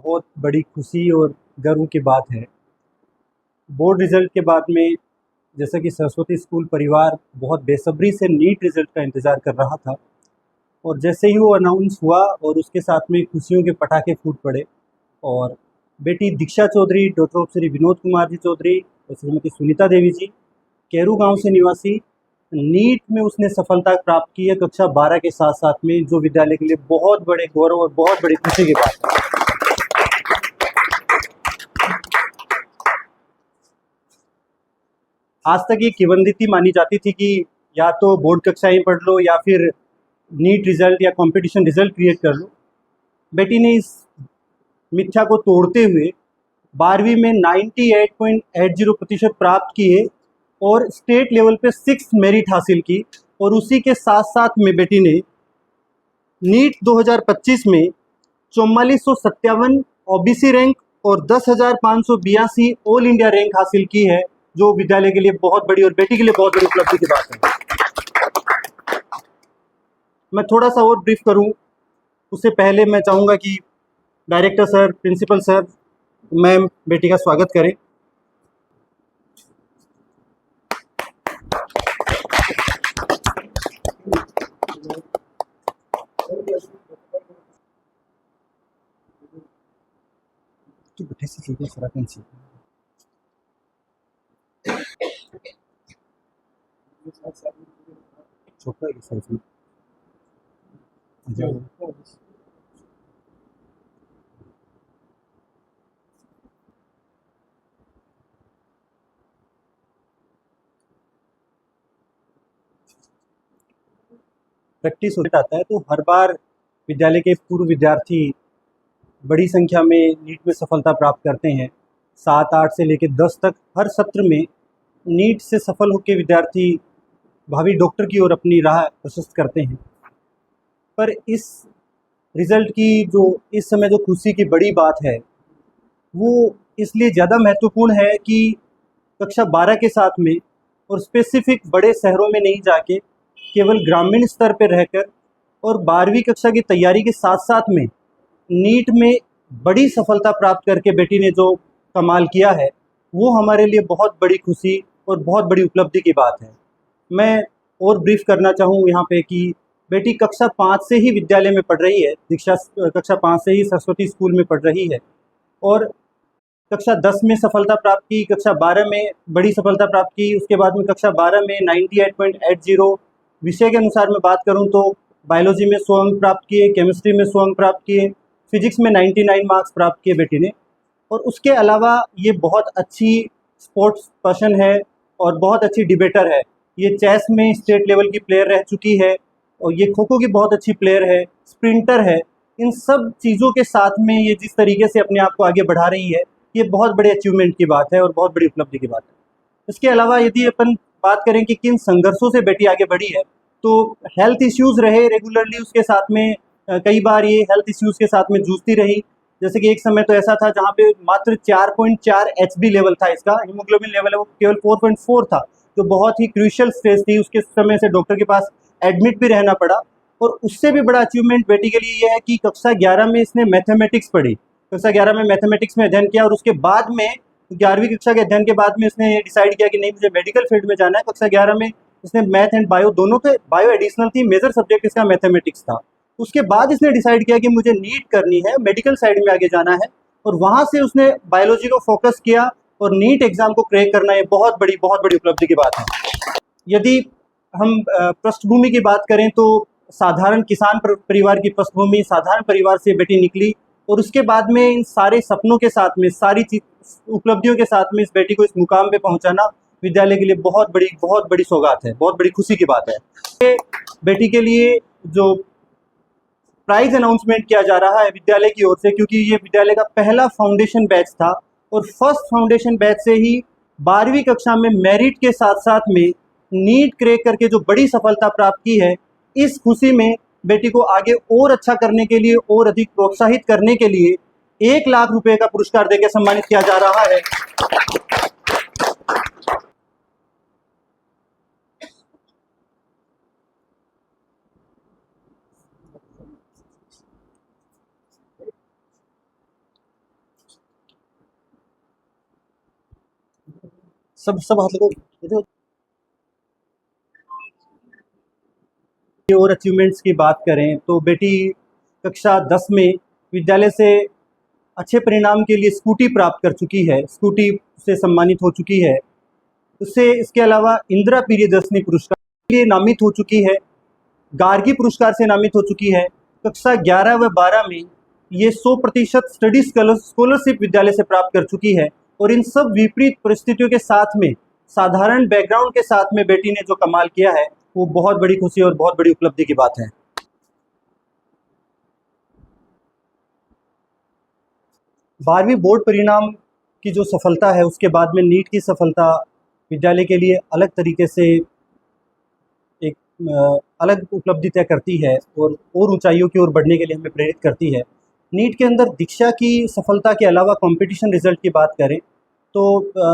बहुत बड़ी खुशी और गर्व की बात है। बोर्ड रिज़ल्ट के बाद में जैसा कि सरस्वती स्कूल परिवार बहुत बेसब्री से नीट रिज़ल्ट का इंतज़ार कर रहा था और जैसे ही वो अनाउंस हुआ और उसके साथ में खुशियों के पटाखे फूट पड़े और बेटी दीक्षा चौधरी, डॉक्टर ऑफ श्री विनोद कुमार जी चौधरी और श्रीमती सुनीता देवी जी, केरू गांव से निवासी, नीट में उसने सफलता प्राप्त की है कक्षा 12 के साथ-साथ में, जो विद्यालय के लिए बहुत बड़े गौरव और बहुत बड़ी खुशी की बात है। आज तक ये किंवदंती मानी जाती थी कि या तो बोर्ड कक्षाएं पढ़ लो या फिर नीट रिजल्ट या कंपटीशन रिजल्ट क्रिएट कर लो। बेटी ने इस मिथ्या को तोड़ते हुए 12वीं में 98.80% प्राप्त किए और स्टेट लेवल पे 6th मेरिट हासिल की और उसी के साथ साथ में बेटी ने नीट 2025 में 4457 ओबीसी रैंक और 10,582 ऑल इंडिया रैंक हासिल की है, जो विद्यालय के लिए बहुत बड़ी और बेटी के लिए बहुत बड़ी उपलब्धि की बात है। मैं थोड़ा सा और ब्रीफ करूं, उससे पहले मैं चाहूँगा कि director sir, principal sir, ma'am बेटी का स्वागत करें। प्रैक्टिस होता है तो हर बार विद्यालय के पूर्व विद्यार्थी बड़ी संख्या में नीट में सफलता प्राप्त करते हैं। 7-8 से लेकर 10 तक हर सत्र में नीट से सफल होकर विद्यार्थी भावी डॉक्टर की ओर अपनी राह प्रशस्त करते हैं। पर इस रिज़ल्ट की जो इस समय जो खुशी की बड़ी बात है, वो इसलिए ज़्यादा महत्वपूर्ण है कि कक्षा 12 के साथ में और स्पेसिफिक बड़े शहरों में नहीं जाके केवल ग्रामीण स्तर पर रहकर और 12वीं कक्षा की तैयारी के साथ साथ में नीट में बड़ी सफलता प्राप्त करके बेटी ने जो कमाल किया है, वो हमारे लिए बहुत बड़ी खुशी और बहुत बड़ी उपलब्धि की बात है। मैं और ब्रीफ करना चाहूँ यहाँ पे कि बेटी कक्षा 5 से ही विद्यालय में पढ़ रही है, दीक्षा कक्षा 5 से ही सरस्वती स्कूल में पढ़ रही है और कक्षा 10 में सफलता प्राप्त की, कक्षा 12 में बड़ी सफलता प्राप्त की, उसके बाद में कक्षा 12 में 98.80 विषय के अनुसार मैं बात करूँ तो बायोलॉजी में 100 अंक प्राप्त किए, केमिस्ट्री में 100 अंक प्राप्त किए, फिजिक्स में 99 मार्क्स प्राप्त किए बेटी ने। और उसके अलावा ये बहुत अच्छी स्पोर्ट्स पर्सन है और बहुत अच्छी डिबेटर है। ये चेस में स्टेट लेवल की प्लेयर रह चुकी है और ये खो खो की बहुत अच्छी प्लेयर है, स्प्रिंटर है। इन सब चीज़ों के साथ में ये जिस तरीके से अपने आप को आगे बढ़ा रही है, ये बहुत बड़े अचीवमेंट की बात है और बहुत बड़ी उपलब्धि की बात है। इसके अलावा यदि अपन बात करें कि किन संघर्षों से बेटी आगे बढ़ी है, तो हेल्थ इश्यूज़ रहे रेगुलरली उसके साथ में, कई बार ये हेल्थ इश्यूज़ के साथ में जूझती रही। जैसे कि एक समय तो ऐसा था जहाँ पे मात्र 4.4 एचबी लेवल था, इसका हीमोग्लोबिन लेवल है वो केवल 4.4 था, जो बहुत ही क्रूशियल स्टेज थी। उसके समय से डॉक्टर के पास एडमिट भी रहना पड़ा। और उससे भी बड़ा अचीवमेंट बेटी के लिए ये है कि कक्षा 11 में इसने मैथमेटिक्स पढ़ी, कक्षा 11 में मैथमेटिक्स में अध्ययन किया और उसके बाद में 11वीं कक्षा के अध्ययन के बाद में इसने डिसाइड किया कि नहीं, मुझे मेडिकल फील्ड में जाना है। कक्षा 11 में इसने मैथ एंड बायो दोनों थे, बायो एडिशनल थी, मेजर सब्जेक्ट इसका मैथमेटिक्स था। उसके बाद इसने डिसाइड किया कि मुझे नीट करनी है, मेडिकल साइड में आगे जाना है और वहाँ से उसने बायोलॉजी को फोकस किया और नीट एग्जाम को क्रैक करना, ये बहुत बड़ी उपलब्धि की बात है। यदि हम पृष्ठभूमि की बात करें तो साधारण किसान परिवार की पृष्ठभूमि, साधारण परिवार से बेटी निकली और उसके बाद में इन सारे सपनों के साथ में, सारी उपलब्धियों के साथ में इस बेटी को इस मुकाम पे पहुंचाना विद्यालय के लिए बहुत बड़ी सौगात है, बहुत बड़ी खुशी की बात है। बेटी के लिए जो प्राइज अनाउंसमेंट किया जा रहा है विद्यालय की ओर से, क्योंकि ये विद्यालय का पहला फाउंडेशन बैच था और फर्स्ट फाउंडेशन बैच से ही 12वीं कक्षा में मेरिट के साथ साथ में नीट क्रैक करके जो बड़ी सफलता प्राप्त की है, इस खुशी में बेटी को आगे और अच्छा करने के लिए और अधिक प्रोत्साहित करने के लिए 1 लाख रुपए का पुरस्कार देकर सम्मानित किया जा रहा है। सब सब हाथ लगो। और अचीवमेंट्स की बात करें तो बेटी कक्षा 10 में विद्यालय से अच्छे परिणाम के लिए स्कूटी प्राप्त कर चुकी है, स्कूटी से सम्मानित हो चुकी है। उससे इसके अलावा इंदिरा प्रियदर्शनी पुरस्कार के लिए नामित हो चुकी है, गार्गी पुरस्कार से नामित हो चुकी है। कक्षा 11 व 12 में ये 100% स्टडी स्कॉलरशिप विद्यालय से प्राप्त कर चुकी है। और इन सब विपरीत परिस्थितियों के साथ में, साधारण बैकग्राउंड के साथ में बेटी ने जो कमाल किया है, वो बहुत बड़ी खुशी और बहुत बड़ी उपलब्धि की बात है। 12वीं बोर्ड परिणाम की जो सफलता है, उसके बाद में नीट की सफलता विद्यालय के लिए अलग तरीके से एक अलग उपलब्धि तय करती है और ऊंचाइयों की ओर बढ़ने के लिए हमें प्रेरित करती है। नीट के अंदर दीक्षा की सफलता के अलावा कंपटीशन रिजल्ट की बात करें तो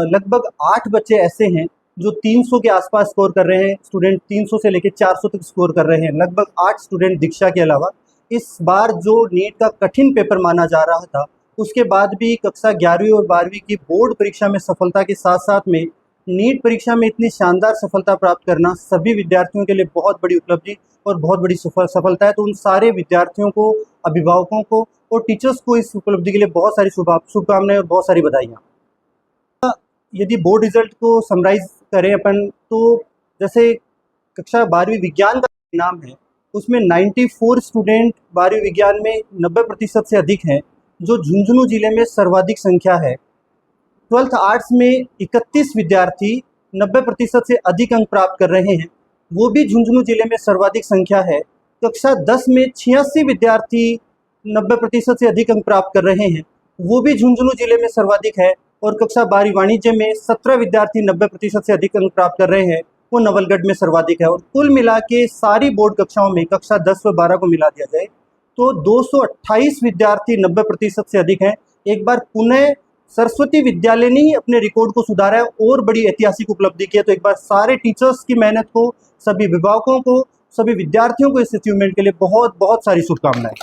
लगभग 8 बच्चे ऐसे हैं जो 300 के आसपास स्कोर कर रहे हैं। स्टूडेंट 300 से लेकर 400 तक स्कोर कर रहे हैं। लगभग 8 स्टूडेंट दीक्षा के अलावा। इस बार जो नीट का कठिन पेपर माना जा रहा था, उसके बाद भी कक्षा 11वीं और 12वीं की बोर्ड परीक्षा में सफलता के साथ साथ में नीट परीक्षा में इतनी शानदार सफलता प्राप्त करना सभी विद्यार्थियों के लिए बहुत बड़ी उपलब्धि और बहुत बड़ी सफलता है। तो उन सारे विद्यार्थियों को, अभिभावकों को और टीचर्स को इस उपलब्धि के लिए बहुत सारी शुभकामनाएं और बहुत सारी बधाइयाँ। यदि बोर्ड रिजल्ट को समराइज करें अपन, तो जैसे कक्षा 12वीं विज्ञान का परिणाम है, उसमें 94 स्टूडेंट 12वीं विज्ञान में 90% से अधिक हैं, जो झुंझुनू जिले में सर्वाधिक संख्या है। 12th आर्ट्स में 31 विद्यार्थी 90% से अधिक अंक प्राप्त कर रहे हैं, वो भी झुंझुनू जिले में सर्वाधिक संख्या है। कक्षा 10 में 86 विद्यार्थी 90% से अधिक अंक प्राप्त कर रहे हैं, वो भी झुंझुनू जिले में सर्वाधिक है। और कक्षा 12वीं वाणिज्य में 17 विद्यार्थी 90% से अधिक अंक प्राप्त कर रहे हैं, वो नवलगढ़ में सर्वाधिक है। और कुल मिला के सारी बोर्ड कक्षाओं में कक्षा 10 व 12 को मिला दिया जाए तो 228 विद्यार्थी 90% से अधिक हैं। एक बार पुनः सरस्वती विद्यालय ने ही अपने रिकॉर्ड को सुधारा है और बड़ी ऐतिहासिक उपलब्धि की है। तो एक बार सारे टीचर्स की मेहनत को, सभी अभिभावकों को, सभी विद्यार्थियों को इस अचीवमेंट के लिए बहुत बहुत सारी शुभकामनाएं।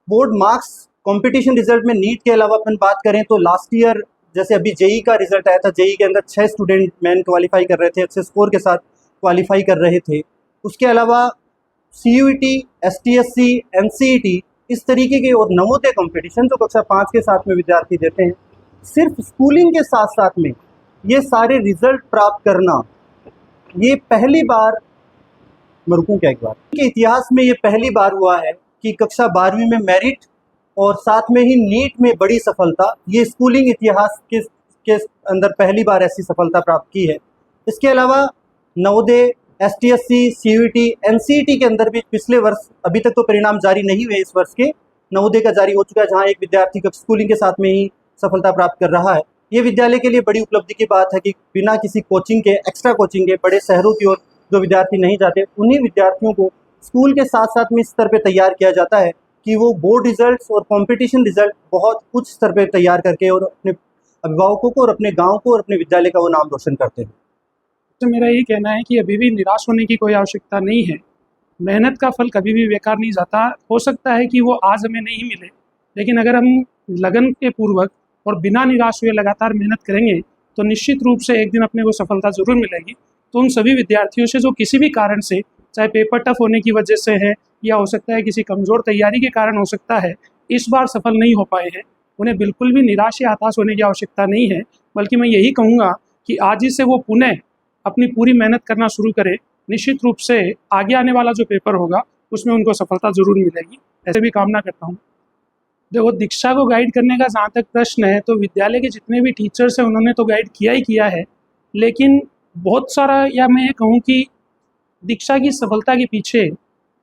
बोर्ड मार्क्स कंपटीशन रिजल्ट में नीट के अलावा अपन बात करें तो लास्ट ईयर जैसे अभी जेई का रिजल्ट आया था, जेई के अंदर 6 स्टूडेंट मैन क्वालिफाई कर रहे थे, अच्छे स्कोर के साथ क्वालिफाई कर रहे थे। उसके अलावा CUET, STSC, NCET, इस तरीके के और नवोदय कंपटीशन जो कक्षा 5 के साथ में विद्यार्थी देते हैं, सिर्फ स्कूलिंग के साथ साथ में ये सारे रिजल्ट प्राप्त करना, ये पहली बार, मैं रुकूं क्या एक बार, के इतिहास में ये पहली बार हुआ है कि कक्षा 12वीं में मेरिट और साथ में ही नीट में बड़ी सफलता, ये स्कूलिंग इतिहास के अंदर पहली बार ऐसी सफलता प्राप्त की है। इसके अलावा नवोदय, STSC, CUET, NCET के अंदर भी पिछले वर्ष, अभी तक तो परिणाम जारी नहीं हुए इस वर्ष के, नवोदय का जारी हो चुका है, जहां एक विद्यार्थी स्कूलिंग के साथ में ही सफलता प्राप्त कर रहा है। ये विद्यालय के लिए बड़ी उपलब्धि की बात है कि बिना किसी कोचिंग के, एक्स्ट्रा कोचिंग के, बड़े शहरों की ओर जो विद्यार्थी नहीं जाते, उन्हीं विद्यार्थियों को स्कूल के साथ साथ में इस स्तर पर तैयार किया जाता है कि वो बोर्ड रिजल्ट्स और कंपटीशन रिजल्ट बहुत उच्च स्तर पर तैयार करके और अपने अभिभावकों को और अपने गाँव को और अपने विद्यालय का वो नाम रोशन करते हैं। तो मेरा यही कहना है कि अभी भी निराश होने की कोई आवश्यकता नहीं है। मेहनत का फल कभी भी बेकार नहीं जाता। हो सकता है कि वो आज हमें नहीं मिले, लेकिन अगर हम लगन के पूर्वक और बिना निराश हुए लगातार मेहनत करेंगे तो निश्चित रूप से एक दिन अपने को सफलता ज़रूर मिलेगी। तो उन सभी विद्यार्थियों से जो किसी भी कारण से, चाहे पेपर टफ होने की वजह से है या हो सकता है किसी कमज़ोर तैयारी के कारण हो सकता है, इस बार सफल नहीं हो पाए हैं, उन्हें बिल्कुल भी निराश या हताश होने की आवश्यकता नहीं है। बल्कि मैं यही कहूँगा कि आज ही से वो पुनः अपनी पूरी मेहनत करना शुरू करें। निश्चित रूप से आगे आने वाला जो पेपर होगा उसमें उनको सफलता ज़रूर मिलेगी, ऐसे भी कामना करता हूँ। देखो, दीक्षा को गाइड करने का जहाँ तक प्रश्न है, तो विद्यालय के जितने भी टीचर्स हैं उन्होंने तो गाइड किया ही किया है, लेकिन बहुत सारा, या मैं ये कहूँ कि दीक्षा की सफलता के पीछे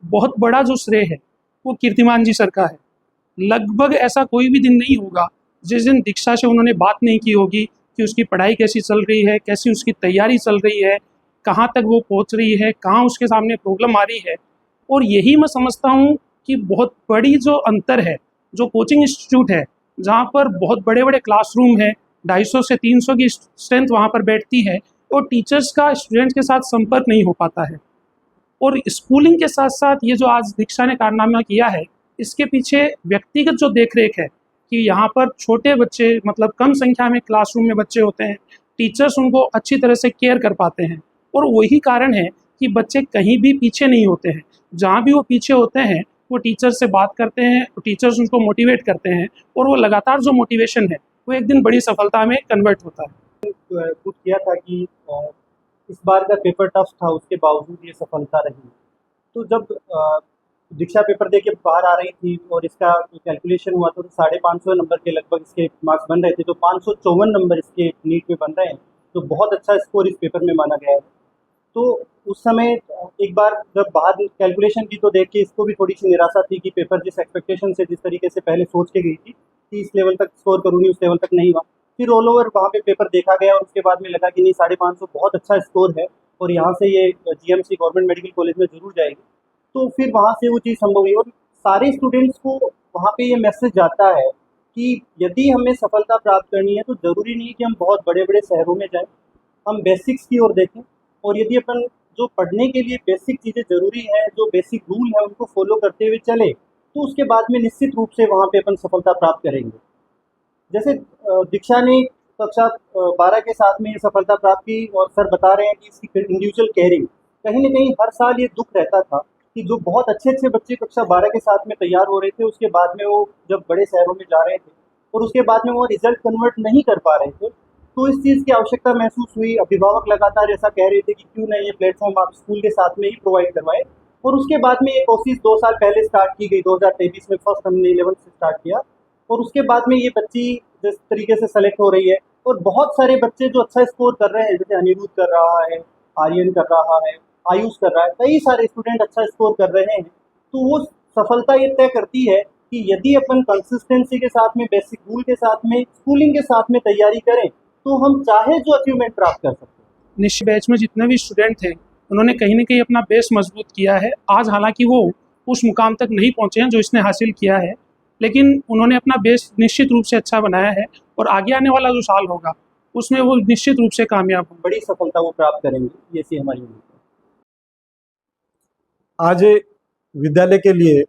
बहुत बड़ा जो श्रेय है वो कीर्तिमान जी सर का है। लगभग ऐसा कोई भी दिन नहीं होगा जिस दिन दीक्षा से उन्होंने बात नहीं की होगी कि उसकी पढ़ाई कैसी चल रही है, कैसी उसकी तैयारी चल रही है, कहाँ तक वो पहुँच रही है, कहाँ उसके सामने प्रॉब्लम आ रही है। और यही मैं समझता हूँ कि बहुत बड़ी जो अंतर है, जो कोचिंग इंस्टीट्यूट है जहाँ पर बहुत बड़े बड़े क्लासरूम है, 250 से 300 की स्ट्रेंथ वहाँ पर बैठती है और टीचर्स का स्टूडेंट्स के साथ संपर्क नहीं हो पाता है। और स्कूलिंग के साथ साथ ये जो आज दीक्षा ने कारनामा किया है, इसके पीछे व्यक्तिगत जो देख रेख है कि यहाँ पर छोटे बच्चे, मतलब कम संख्या में क्लासरूम में बच्चे होते हैं, टीचर्स उनको अच्छी तरह से केयर कर पाते हैं। और वही कारण है कि बच्चे कहीं भी पीछे नहीं होते हैं। जहाँ भी वो पीछे होते हैं वो टीचर्स से बात करते हैं, टीचर्स उनको मोटिवेट करते हैं और वो लगातार जो मोटिवेशन है वो एक दिन बड़ी सफलता में कन्वर्ट होता है। कुछ किया था कि इस बार का पेपर टफ था, उसके बावजूद ये सफलता रही। तो जब दीक्षा पेपर दे के बाहर आ रही थी और इसका कैलकुलेशन हुआ तो 550 नंबर के लगभग इसके मार्क्स बन रहे थे, तो 554 नंबर इसके नीट में बन रहे हैं, तो बहुत अच्छा स्कोर इस पेपर में माना गया है। तो उस समय एक बार जब बाहर कैलकुलेशन की तो देख के इसको भी थोड़ी सी निराशा थी कि पेपर जिस एक्सपेक्टेशन से, जिस तरीके से पहले सोच के गई थी कि इस लेवल तक स्कोर करूँगी, उस लेवल तक नहीं हुआ। फिर ऑल ओवर वहाँ पे पेपर देखा गया और उसके बाद में लगा कि नहीं, 550 बहुत अच्छा स्कोर है और यहाँ से ये जीएमसी गवर्नमेंट मेडिकल कॉलेज में ज़रूर जाएगी। तो फिर वहाँ से वो चीज़ संभव हुई और सारे स्टूडेंट्स को वहाँ पे ये मैसेज जाता है कि यदि हमें सफलता प्राप्त करनी है तो ज़रूरी नहीं कि हम बहुत बड़े बड़े शहरों में जाएं, हम बेसिक्स की ओर देखें। और यदि अपन जो पढ़ने के लिए बेसिक चीज़ें ज़रूरी हैं, जो बेसिक रूल है उनको फॉलो करते हुए चले, तो उसके बाद में निश्चित रूप से वहाँ पे अपन सफलता प्राप्त करेंगे। जैसे दीक्षा ने कक्षा 12 के साथ में ये सफलता प्राप्त की और सर बता रहे हैं कि इसकी इंडिविजुअल केयरिंग, कहीं न कहीं हर साल ये दुःख रहता था कि जो बहुत अच्छे बच्चे कक्षा 12 के साथ में तैयार हो रहे थे, उसके बाद में वो जब बड़े शहरों में जा रहे थे और उसके बाद में वो रिजल्ट कन्वर्ट नहीं कर पा रहे थे, तो इस चीज़ की आवश्यकता महसूस हुई। अभिभावक लगातार ऐसा कह रहे थे कि क्यों ना ये प्लेटफॉर्म आप स्कूल के साथ में ही प्रोवाइड करवाएं। और उसके बाद में ये कोशिश 2 साल पहले स्टार्ट की गई, 2023 में फर्स्ट हमने 11th से स्टार्ट किया और उसके बाद में ये बच्ची जिस तरीके से सेलेक्ट हो रही है और बहुत सारे बच्चे जो अच्छा स्कोर कर रहे हैं, जैसे अनिरुद्ध कर रहा है, आर्यन कर रहा है, आयुष कर रहा है, कई सारे स्टूडेंट अच्छा स्कोर कर रहे हैं। तो वो सफलता ये तय करती है कि यदि अपन कंसिस्टेंसी के साथ में, बेसिक रूल के साथ में, स्कूलिंग के साथ में तैयारी करें तो हम चाहे जो अचीवमेंट प्राप्त कर सकते हैं। निश्चित बैच में जितने भी स्टूडेंट थे उन्होंने कहीं न कहीं अपना बेस मजबूत किया है। आज हालांकि वो उस मुकाम तक नहीं पहुँचे हैं जो इसने हासिल किया है, लेकिन उन्होंने अपना बेस निश्चित रूप से अच्छा बनाया है और आगे आने वाला जो साल होगा उसमें वो निश्चित रूप से कामयाब होंगे। बड़ी सफलता वो प्राप्त करेंगे, ये सी हमारी उम्मीद है। आज विद्यालय के लिए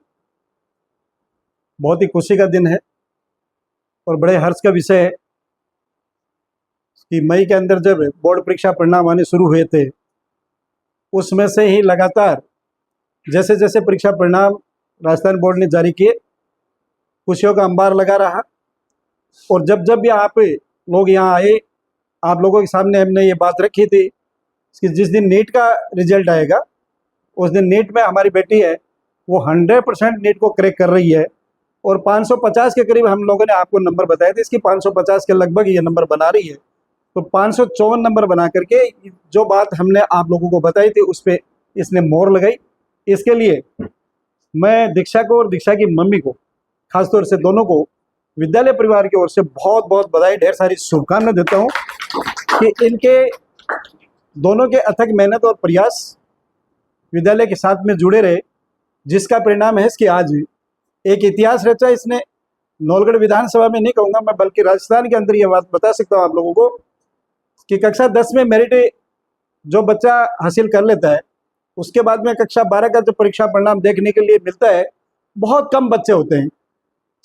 बहुत ही खुशी का दिन है और बड़े हर्ष का विषय है कि मई के अंदर जब बोर्ड परीक्षा परिणाम आने शुरू हुए थे, उसमें से ही लगातार जैसे जैसे परीक्षा परिणाम राजस्थान बोर्ड ने जारी किए, खुशियों का अंबार लगा रहा। और जब जब भी आप लोग यहाँ आए, आप लोगों के सामने हमने ये बात रखी थी कि जिस दिन नीट का रिजल्ट आएगा उस दिन नीट में हमारी बेटी है वो 100% नीट को क्रैक कर रही है और 550 के करीब हम लोगों ने आपको नंबर बताए थे, इसकी 550 के लगभग ये नंबर बना रही है। तो 554 नंबर बना करके जो बात हमने आप लोगों को बताई थी उस पर इसने मोहर लगाई। इसके लिए मैं दीक्षा को और दीक्षा की मम्मी को, खासतौर से दोनों को विद्यालय परिवार की ओर से बहुत बहुत बधाई, ढेर सारी शुभकामनाएं देता हूँ कि इनके दोनों के अथक मेहनत और प्रयास विद्यालय के साथ में जुड़े रहे, जिसका परिणाम है कि आज एक इतिहास रचा इसने। नौलगढ़ विधानसभा में नहीं कहूँगा मैं, बल्कि राजस्थान के अंदर ये बात बता सकता हूँ आप लोगों को कि कक्षा 10 में मेरिट जो बच्चा हासिल कर लेता है, उसके बाद में कक्षा 12 का जो परीक्षा परिणाम देखने के लिए मिलता है, बहुत कम बच्चे होते हैं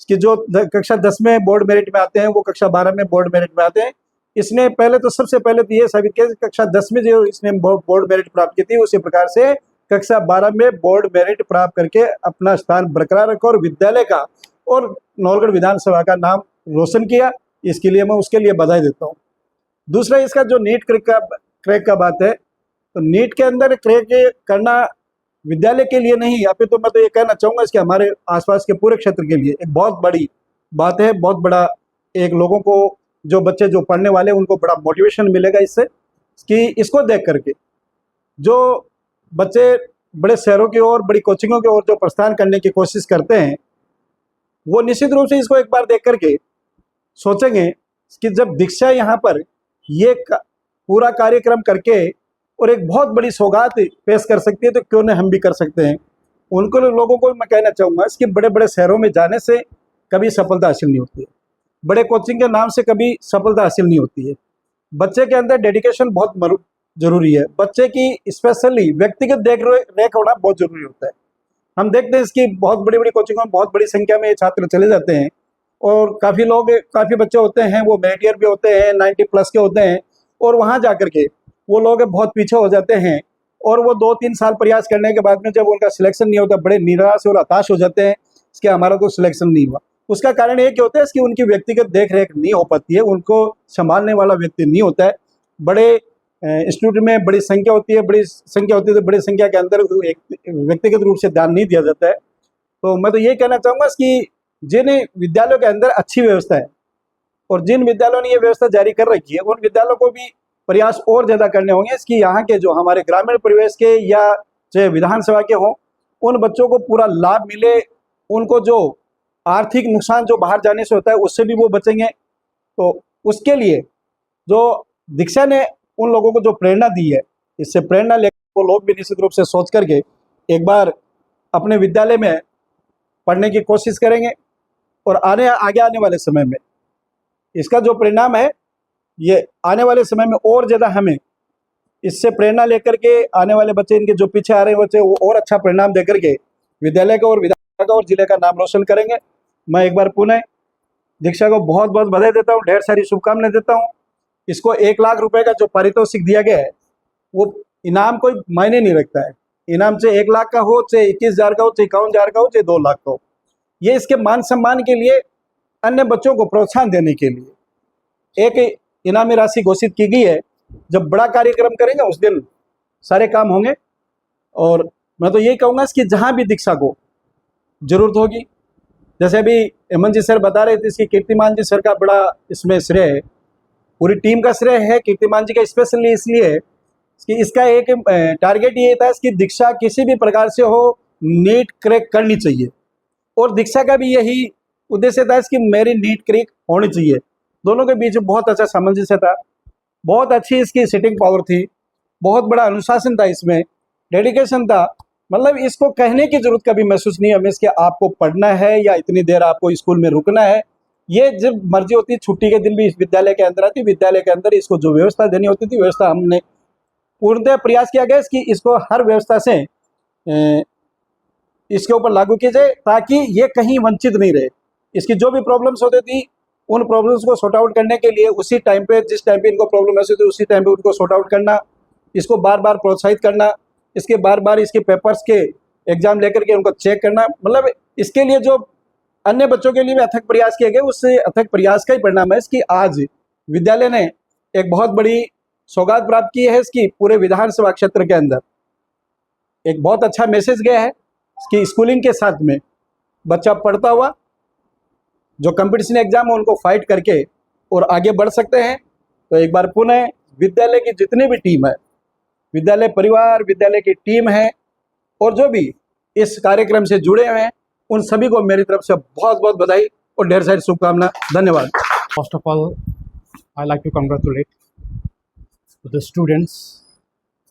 कि जो कक्षा 10 में बोर्ड मेरिट में आते हैं वो कक्षा 12 में बोर्ड मेरिट में आते हैं। इसने पहले तो सबसे पहले तो ये साबित किया कक्षा 10 में जो इसने बोर्ड मेरिट प्राप्त की थी, उसी प्रकार से कक्षा 12 में बोर्ड मेरिट प्राप्त करके अपना स्थान बरकरार रखा और विद्यालय का और नौलगढ़ विधानसभा का नाम रोशन किया। इसके लिए मैं उसके लिए बधाई देता हूँ। दूसरा, इसका जो नीट क्रैक का बात है, तो नीट के अंदर क्रैक करना विद्यालय के लिए नहीं, या फिर तो मैं तो ये कहना चाहूँगा इसके हमारे आसपास के पूरे क्षेत्र के लिए एक बहुत बड़ी बात है। बहुत बड़ा एक लोगों को, जो बच्चे जो पढ़ने वाले उनको बड़ा मोटिवेशन मिलेगा इससे, कि इसको देख करके जो बच्चे बड़े शहरों की ओर, बड़ी कोचिंगों की ओर जो प्रस्थान करने की कोशिश करते हैं, वो निश्चित रूप से इसको एक बार देख करके सोचेंगे कि जब दीक्षा यहाँ पर ये पूरा कार्यक्रम करके और एक बहुत बड़ी सौगात पेश कर सकती है, तो क्यों न हम भी कर सकते हैं। उनको लोगों को मैं कहना चाहूँगा कि बड़े बड़े शहरों में जाने से कभी सफलता हासिल नहीं होती है, बड़े कोचिंग के नाम से कभी सफलता हासिल नहीं होती है। बच्चे के अंदर डेडिकेशन बहुत जरूरी है, बच्चे की स्पेशली व्यक्तिगत देख रेख होना बहुत जरूरी होता है। हम देखते हैं इसकी बहुत बड़ी बड़ी कोचिंगों में बहुत बड़ी संख्या में छात्र चले जाते हैं और काफ़ी बच्चे होते हैं वो मेरिटियर भी होते हैं, 90+ के होते हैं और वहाँ जा कर के वो लोग बहुत पीछे हो जाते हैं और वो 2-3 साल प्रयास करने के बाद में जब उनका सिलेक्शन नहीं होता बड़े निराश और हताश हो जाते हैं कि हमारा तो सिलेक्शन नहीं हुआ। उसका कारण ये क्या होता है कि उनकी व्यक्तिगत देख रेख नहीं हो पाती है, उनको संभालने वाला व्यक्ति नहीं होता है। बड़े इंस्टीट्यूट में बड़ी संख्या होती है, तो बड़ी संख्या के अंदर एक व्यक्तिगत रूप से ध्यान नहीं दिया जाता है। तो मैं तो ये कहना चाहूँगा कि जिन विद्यालयों के अंदर अच्छी व्यवस्था है और जिन विद्यालयों ने ये व्यवस्था जारी कर रखी है उन विद्यालयों को भी प्रयास और ज़्यादा करने होंगे इसकी यहाँ के जो हमारे ग्रामीण परिवेश के या चाहे विधानसभा के हों उन बच्चों को पूरा लाभ मिले, उनको जो आर्थिक नुकसान जो बाहर जाने से होता है उससे भी वो बचेंगे। तो उसके लिए जो दीक्षा ने उन लोगों को जो प्रेरणा दी है, इससे प्रेरणा लेकर वो लोग भी निश्चित रूप से सोच करके एक बार अपने विद्यालय में पढ़ने की कोशिश करेंगे और आगे आने वाले समय में इसका जो परिणाम है ये आने वाले समय में और ज़्यादा हमें इससे प्रेरणा लेकर के आने वाले बच्चे, इनके जो पीछे आ रहे बच्चे, वो और अच्छा परिणाम देकर के विद्यालय का और विधान का और जिले का नाम रोशन करेंगे। मैं एक बार पुनः दीक्षा को बहुत बहुत बधाई देता हूँ, ढेर सारी शुभकामनाएं देता हूँ। इसको 1 लाख रुपए का जो पारितोषिक दिया गया है वो इनाम कोई मायने नहीं रखता है। इनाम चाहे 1 लाख का हो, चाहे 21,000 का हो, चाहे 51,000 का हो, चाहे 2 लाख का हो, ये इसके मान सम्मान के लिए, अन्य बच्चों को प्रोत्साहन देने के लिए एक इनामी राशि घोषित की गई है। जब बड़ा कार्यक्रम करेंगे उस दिन सारे काम होंगे। और मैं तो यही कहूँगा कि जहाँ भी दीक्षा को जरूरत होगी, जैसे अभी हेमंत जी सर बता रहे थे, इसकी कीर्तिमान जी सर का बड़ा इसमें श्रेय है, पूरी टीम का श्रेय है। कीर्तिमान जी का स्पेशली इसलिए है कि इसका एक टारगेट ये था कि दीक्षा किसी भी प्रकार से हो नीट क्रैक करनी चाहिए और दीक्षा का भी यही उद्देश्य था कि मेरी नीट क्रैक होनी चाहिए। दोनों के बीच बहुत अच्छा सामंजस्य था, बहुत अच्छी इसकी सिटिंग पावर थी, बहुत बड़ा अनुशासन था, इसमें डेडिकेशन था। मतलब इसको कहने की जरूरत कभी महसूस नहीं हमें कि आपको पढ़ना है या इतनी देर आपको स्कूल में रुकना है। ये जब मर्जी होती, छुट्टी के दिन भी इस विद्यालय के अंदर आती, विद्यालय के अंदर इसको जो व्यवस्था देनी होती थी व्यवस्था हमने पूर्णतः प्रयास किया गया कि इसको हर व्यवस्था से इसके ऊपर लागू किया जाए ताकि ये कहीं वंचित नहीं रहे। इसकी जो भी प्रॉब्लम्स होती थी उन प्रॉब्लम्स को सॉर्ट आउट करने के लिए उसी टाइम पे, जिस टाइम पे इनको प्रॉब्लम ऐसी थी उसी टाइम पे उनको सॉर्ट आउट करना, इसको बार बार प्रोत्साहित करना, इसके बार बार इसके पेपर्स के एग्जाम लेकर के उनको चेक करना। मतलब इसके लिए जो अन्य बच्चों के लिए भी अथक प्रयास किए गए, उससे अथक प्रयास का ही परिणाम है इसकी आज विद्यालय ने एक बहुत बड़ी सौगात प्राप्त की है। इसकी पूरे विधानसभा क्षेत्र के अंदर एक बहुत अच्छा मैसेज गया है कि स्कूलिंग के साथ में बच्चा पढ़ता हुआ जो कंपटीशन एग्जाम है उनको फाइट करके और आगे बढ़ सकते हैं। तो एक बार पुनः विद्यालय की जितनी भी टीम है, विद्यालय परिवार, विद्यालय की टीम है और जो भी इस कार्यक्रम से जुड़े हुए हैं उन सभी को मेरी तरफ से बहुत बहुत बधाई और ढेर सारी शुभकामनाएं। धन्यवाद। First of all, I like to congratulate to the students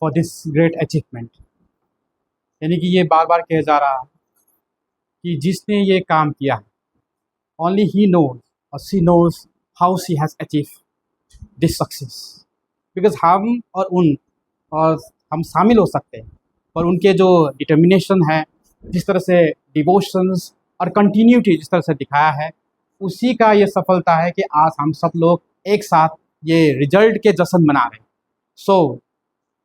for this great achievement. यानी कि ये बार बार कहा जा रहा है कि जिसने ये काम किया है, only he knows or she knows how she has achieved this success. Because हम और हम शामिल हो सकते हैं, पर उनके जो डिटर्मिनेशन है, जिस तरह से डिवोशंस और कंटिन्यूटी जिस तरह से दिखाया है, उसी का ये सफलता है कि आज हम सब लोग एक साथ ये रिजल्ट के जश्न मना रहे हैं। So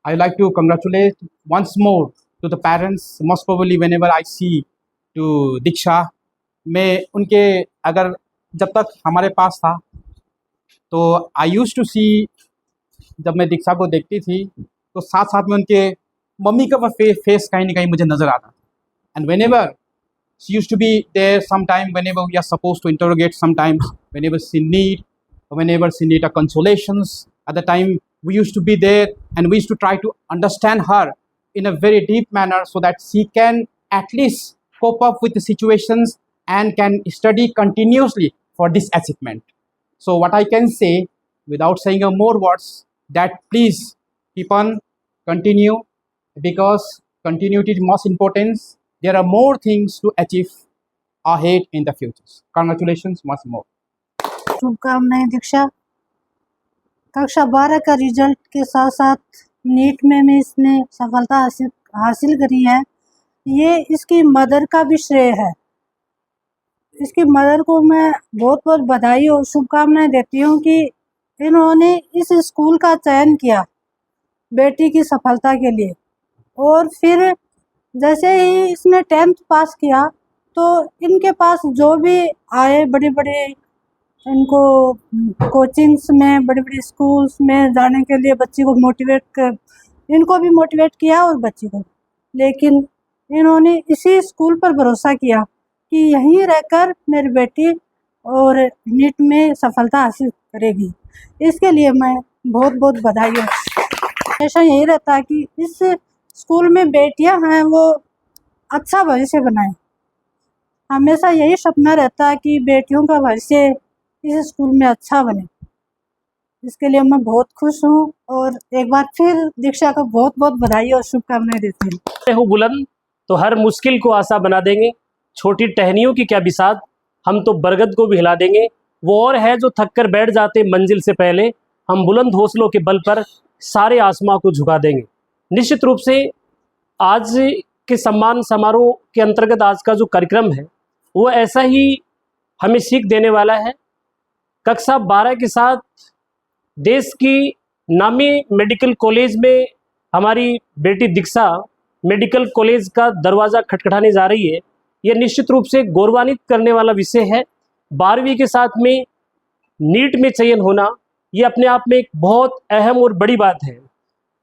I like to congratulate once more to the parents. Most probably whenever I see to Diksha, मैं उनके, अगर जब तक हमारे पास था तो आई यूज टू सी, जब मैं दीक्षा को देखती थी तो साथ साथ में उनके मम्मी का फेस कहीं ना कहीं मुझे नज़र आता। And when ever she used to be there sometime whenever we are supposed to interrogate, sometimes whenever she need a consolations, at the time we used to be there and we used to try to understand her in a very deep manner so that she can at least cope up with the situations and can study continuously for this achievement. So what I can say without saying more words, that please keep on, continue, because continuity is most important. There are more things to achieve ahead in the future. Congratulations once more. शुभकामनाएं दीक्षा। कक्षा 12 का result के साथ साथ NEET में भी इसने सफलता हासिल करी है। ये इसकी मदर का भी श्रेय है। इसकी मदर को मैं बहुत बहुत बधाई और शुभकामनाएं देती हूँ कि इन्होंने इस स्कूल का चयन किया बेटी की सफलता के लिए। और फिर जैसे ही इसने 10th पास किया तो इनके पास जो भी आए बड़े बड़े इनको कोचिंग्स में, बड़े बड़े स्कूल्स में जाने के लिए बच्ची को मोटिवेट कर, इनको भी मोटिवेट किया और बच्ची को। लेकिन इन्होंने इसी स्कूल पर भरोसा किया कि यहीं रहकर मेरी बेटी और नीट में सफलता हासिल करेगी। इसके लिए मैं बहुत बहुत बधाई हूँ। हमेशा यही रहता है कि इस स्कूल में बेटियां हैं वो अच्छा भविष्य बनाएं। हमेशा यही सपना रहता है कि बेटियों का भविष्य इस स्कूल में अच्छा बने। इसके लिए मैं बहुत खुश हूँ और एक बार फिर दीक्षा को बहुत बहुत बधाई और शुभकामनाएं देती हूँ। हो बुलंद तो हर मुश्किल को आसा बना देंगे, छोटी टहनियों की क्या बिसात, हम तो बरगद को भी हिला देंगे। वो और है जो थक कर बैठ जाते मंजिल से पहले, हम बुलंद हौसलों के बल पर सारे आसमां को झुका देंगे। निश्चित रूप से आज के सम्मान समारोह के अंतर्गत आज का जो कार्यक्रम है वो ऐसा ही हमें सीख देने वाला है। कक्षा 12 के साथ देश की नामी मेडिकल कॉलेज में हमारी बेटी दीक्षा मेडिकल कॉलेज का दरवाज़ा खटखटाने जा रही है। यह निश्चित रूप से गौरवान्वित करने वाला विषय है। 12वीं के साथ में नीट में चयन होना ये अपने आप में एक बहुत अहम और बड़ी बात है।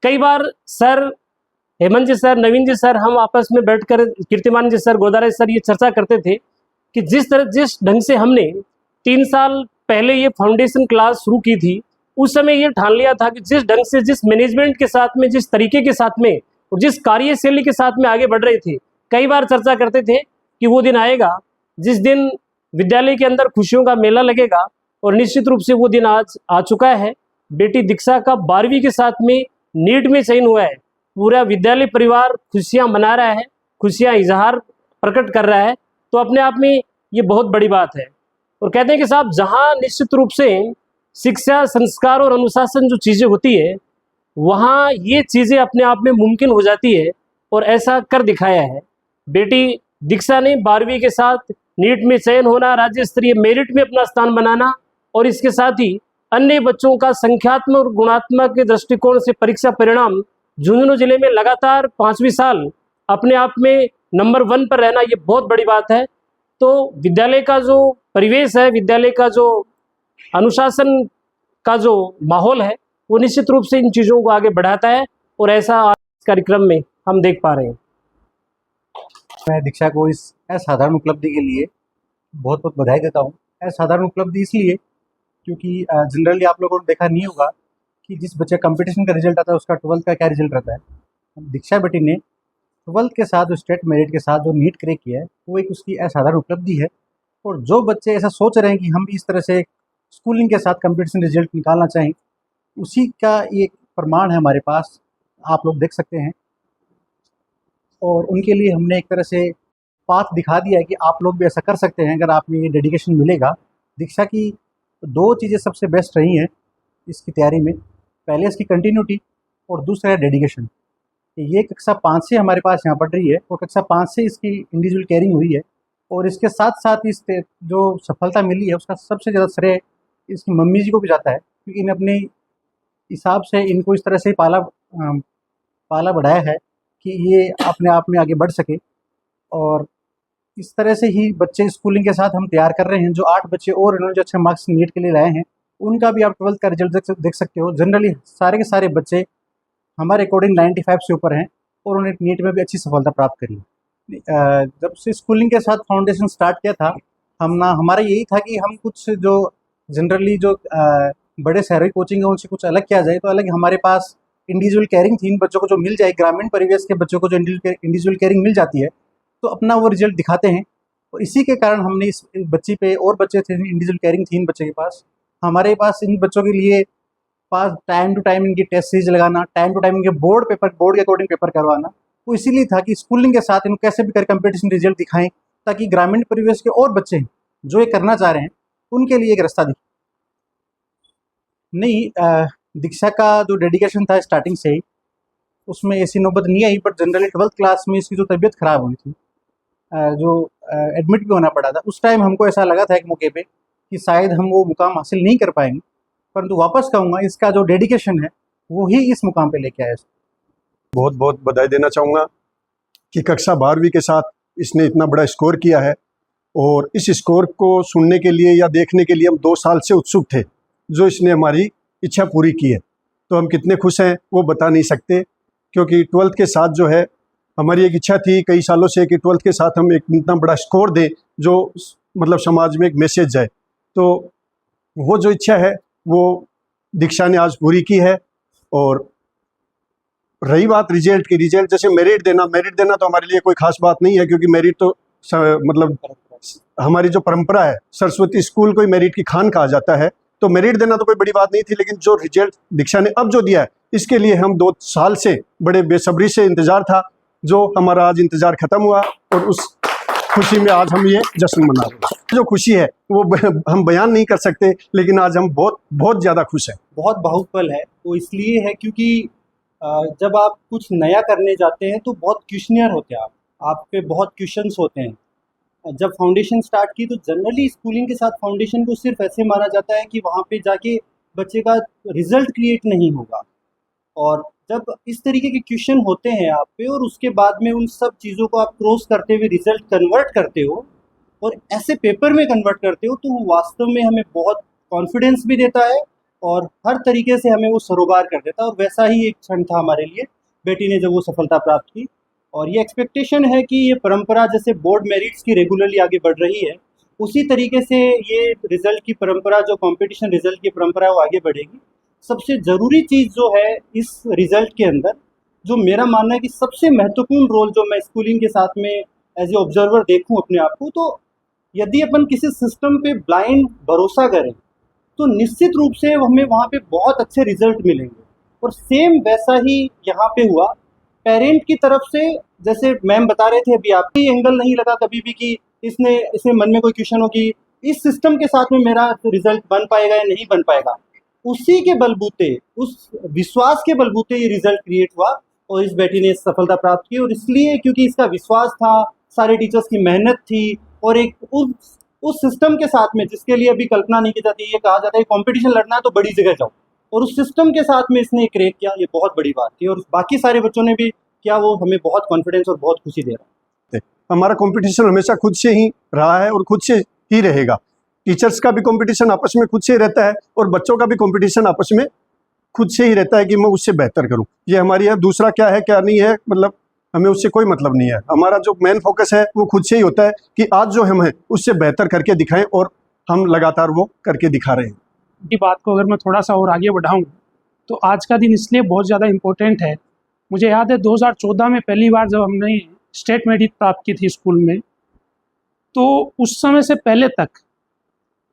कई बार सर, हेमंत जी सर, नवीन जी सर, हम आपस में बैठकर, कीर्तिमान जी सर, गोदारा सर, ये चर्चा करते थे कि जिस ढंग से हमने 3 साल पहले ये फाउंडेशन क्लास शुरू की थी, उस समय ये ठान लिया था कि जिस ढंग से, जिस मैनेजमेंट के साथ में, जिस तरीके के साथ में, जिस कार्यशैली के साथ में आगे बढ़ रहे थे, कई बार चर्चा करते थे कि वो दिन आएगा जिस दिन विद्यालय के अंदर खुशियों का मेला लगेगा। और निश्चित रूप से वो दिन आज आ चुका है। बेटी दीक्षा का 12वीं के साथ में नीट में चयन हुआ है। पूरा विद्यालय परिवार खुशियां मना रहा है, खुशियां इजहार प्रकट कर रहा है। तो अपने आप में ये बहुत बड़ी बात है। और कहते हैं कि साहब, जहाँ निश्चित रूप से शिक्षा, संस्कार और अनुशासन जो चीज़ें होती है, वहाँ ये चीज़ें अपने आप में मुमकिन हो जाती है और ऐसा कर दिखाया है। बेटी दीक्षा ने 12वीं के साथ नीट में चयन होना, राज्य स्तरीय मेरिट में अपना स्थान बनाना और इसके साथ ही अन्य बच्चों का संख्यात्मक और गुणात्मक के दृष्टिकोण से परीक्षा परिणाम झुंझुनू जिले में लगातार 5वीं साल अपने आप में नंबर 1 पर रहना, ये बहुत बड़ी बात है। तो विद्यालय का जो परिवेश है, विद्यालय का जो अनुशासन का जो माहौल है, वो निश्चित रूप से इन चीज़ों को आगे बढ़ाता है और ऐसा आज कार्यक्रम में हम देख पा रहे हैं। मैं दीक्षा को इस असाधारण उपलब्धि के लिए बहुत बहुत बधाई देता हूँ। असाधारण उपलब्धि इसलिए क्योंकि जनरली आप लोगों ने देखा नहीं होगा कि जिस बच्चे कंपटीशन का रिजल्ट आता है उसका 12th का क्या रिजल्ट रहता है। दीक्षा बेटी ने 12th के साथ जो स्टेट मेरिट के साथ जो नीट क्रैक किया है, वो एक उसकी असाधारण उपलब्धि है। और जो बच्चे ऐसा सोच रहे हैं कि हम भी इस तरह से स्कूलिंग के साथ कंपटीशन रिजल्ट निकालना चाहें, उसी का एक प्रमाण है हमारे पास, आप लोग देख सकते हैं। और उनके लिए हमने एक तरह से पाथ दिखा दिया है कि आप लोग भी ऐसा कर सकते हैं अगर आप में ये डेडिकेशन मिलेगा। दीक्षा की 2 चीज़ें सबसे बेस्ट रही हैं इसकी तैयारी में। पहले इसकी कंटिन्यूटी और दूसरा है डेडिकेशन। ये कक्षा 5 से हमारे पास यहाँ पढ़ रही है और कक्षा 5 से इसकी इंडिविजुअल केयरिंग हुई है। और इसके साथ साथ इस जो सफलता मिली है उसका सबसे ज़्यादा श्रेय इसकी मम्मी जी को भी जाता है, क्योंकि इन्हें अपने हिसाब से इनको इस तरह से पाला बढ़ाया है कि ये अपने आप में आगे बढ़ सके। और इस तरह से ही बच्चे स्कूलिंग के साथ हम तैयार कर रहे हैं। जो 8 बच्चे और इन्होंने जो अच्छे मार्क्स नीट के लिए लाए हैं, उनका भी आप 12th का रिजल्ट देख सकते हो। जनरली सारे के सारे बच्चे हमारे अकॉर्डिंग 95 से ऊपर हैं और उन्हें नीट में भी अच्छी सफलता प्राप्त करी। जब से स्कूलिंग के साथ फाउंडेशन स्टार्ट किया था, हमारा यही था कि हम कुछ जो जनरली जो बड़े शहरी कोचिंग है उनसे कुछ अलग किया जाए। तो अलग हमारे पास इंडिविजुअल केयरिंग थी, इन बच्चों को जो मिल जाए, ग्रामीण परिवेश के बच्चों को जो इंडिविजुअल केयरिंग मिल जाती है तो अपना वो रिजल्ट दिखाते हैं। और इसी के कारण हमने इस बच्ची पे, और बच्चे थे इंडिविजुअल केयरिंग थी इन बच्चे के पास, हमारे पास इन बच्चों के लिए पास टाइम टू टाइम इनकी टेस्ट सीरीज लगाना, टाइम टू टाइम इनके बोर्ड के अकॉर्डिंग पेपर करवाना। तो इसीलिए था कि स्कूलिंग के साथ इनको कैसे भी कर कंपटीशन रिजल्ट दिखाएं, ताकि ग्रामीण परिवेश के और बच्चे जो ये करना चाह रहे हैं उनके लिए एक रास्ता दिखे। नहीं, दीक्षा का जो डेडिकेशन था स्टार्टिंग से ही, उसमें ऐसी नौबत नहीं आई। बट जनरली 12th क्लास में इसकी जो तबीयत ख़राब हुई थी, जो एडमिट भी होना पड़ा था, उस टाइम हमको ऐसा लगा था एक मौके पे कि शायद हम वो मुकाम हासिल नहीं कर पाएंगे। परंतु वापस कहूँगा इसका जो डेडिकेशन है वो ही इस मुकाम पे लेके आया। बहुत बहुत बधाई देना चाहूँगा कि कक्षा 12वीं के साथ इसने इतना बड़ा स्कोर किया है, और इस स्कोर को सुनने के लिए या देखने के लिए हम 2 साल से उत्सुक थे, जो इसने हमारी इच्छा पूरी की है। तो हम कितने खुश हैं वो बता नहीं सकते, क्योंकि 12th के साथ जो है हमारी एक इच्छा थी कई सालों से कि 12th के साथ हम एक इतना बड़ा स्कोर दें जो मतलब समाज में एक मैसेज जाए। तो वो जो इच्छा है वो दीक्षा ने आज पूरी की है। और रही बात रिजल्ट की, रिजल्ट जैसे मेरिट देना तो हमारे लिए कोई खास बात नहीं है, क्योंकि मेरिट तो मतलब हमारी जो परंपरा है, सरस्वती स्कूल को ही मेरिट की खान कहा जाता है, तो मेरिट देना तो कोई बड़ी बात नहीं थी। लेकिन जो रिजल्ट दीक्षा ने अब जो दिया है, इसके लिए हम 2 साल से बड़े बेसब्री से इंतज़ार था, जो हमारा आज इंतज़ार ख़त्म हुआ, और उस खुशी में आज हम ये जश्न मना रहे हैं। जो खुशी है वो हम बयान नहीं कर सकते, लेकिन आज हम बहुत बहुत ज़्यादा खुश हैं। बहुत भावुक पल है। वो इसलिए है क्योंकि जब आप कुछ नया करने जाते हैं तो बहुत क्वेश्चनियर होते हैं, आप पे बहुत क्वेश्चंस होते हैं। जब फाउंडेशन स्टार्ट की तो जनरली स्कूलिंग के साथ फाउंडेशन को सिर्फ ऐसे माना जाता है कि वहाँ पे जाके बच्चे का रिजल्ट क्रिएट नहीं होगा, और जब इस तरीके के क्वेश्चन होते हैं आप पे और उसके बाद में उन सब चीज़ों को आप क्रॉस करते हुए रिजल्ट कन्वर्ट करते हो और ऐसे पेपर में कन्वर्ट करते हो, तो वो वास्तव में हमें बहुत कॉन्फिडेंस भी देता है और हर तरीके से हमें वो सरोकार कर देता है। और वैसा ही एक क्षण था हमारे लिए बेटी ने जब वो सफलता प्राप्त की। और ये एक्सपेक्टेशन है कि ये परंपरा जैसे बोर्ड मेरिट्स की रेगुलरली आगे बढ़ रही है, उसी तरीके से ये रिज़ल्ट की परंपरा, जो कंपटीशन रिज़ल्ट की परंपरा है, वो आगे बढ़ेगी। सबसे ज़रूरी चीज़ जो है इस रिज़ल्ट के अंदर, जो मेरा मानना है कि सबसे महत्वपूर्ण रोल जो मैं स्कूलिंग के साथ में एज ए ऑब्जर्वर देखूं अपने आप को, तो यदि अपन किसी सिस्टम पे ब्लाइंड भरोसा करें तो निश्चित रूप से हमें वहाँ पे बहुत अच्छे रिजल्ट मिलेंगे। और सेम वैसा ही यहाँ पे हुआ पेरेंट की तरफ से। जैसे मैम बता रहे थे अभी, आपकी एंगल नहीं लगा कभी भी कि इसने मन में कोई क्वेश्चन हो कि इस सिस्टम के साथ में मेरा रिजल्ट बन पाएगा या नहीं बन पाएगा। उसी के बलबूते, उस विश्वास के बलबूते ये रिजल्ट क्रिएट हुआ और इस बेटी ने सफलता प्राप्त की। और इसलिए क्योंकि इसका विश्वास था, सारे टीचर्स की मेहनत थी, और एक उस सिस्टम के साथ में जिसके लिए अभी कल्पना नहीं की जाती, ये कहा जाता है कंपटीशन लड़ना है तो बड़ी जगह जाओ, और उस सिस्टम के साथ में इसने क्रैक किया, ये बहुत बड़ी बात थी। और बाकी सारे बच्चों ने भी किया, वो हमें बहुत कॉन्फिडेंस और बहुत खुशी दे रहा है। हमारा कंपटीशन हमेशा खुद से ही रहा है और खुद से ही रहेगा। टीचर्स का भी कंपटीशन आपस में खुद से ही रहता है और बच्चों का भी कंपटीशन आपस में खुद से ही रहता है कि मैं उससे बेहतर करूं। ये हमारी है, दूसरा क्या है क्या नहीं है, मतलब हमें उससे कोई मतलब नहीं है। हमारा जो मेन फोकस है वो खुद से ही होता है कि आज जो हम हैं उससे बेहतर करके दिखाएं, और हम लगातार वो करके दिखा रहे हैं। की बात को अगर मैं थोड़ा सा और आगे बढ़ाऊं तो आज का दिन इसलिए बहुत ज़्यादा इम्पोर्टेंट है। मुझे याद है 2014 में पहली बार जब हमने स्टेट मेरिट प्राप्त की थी स्कूल में, तो उस समय से पहले तक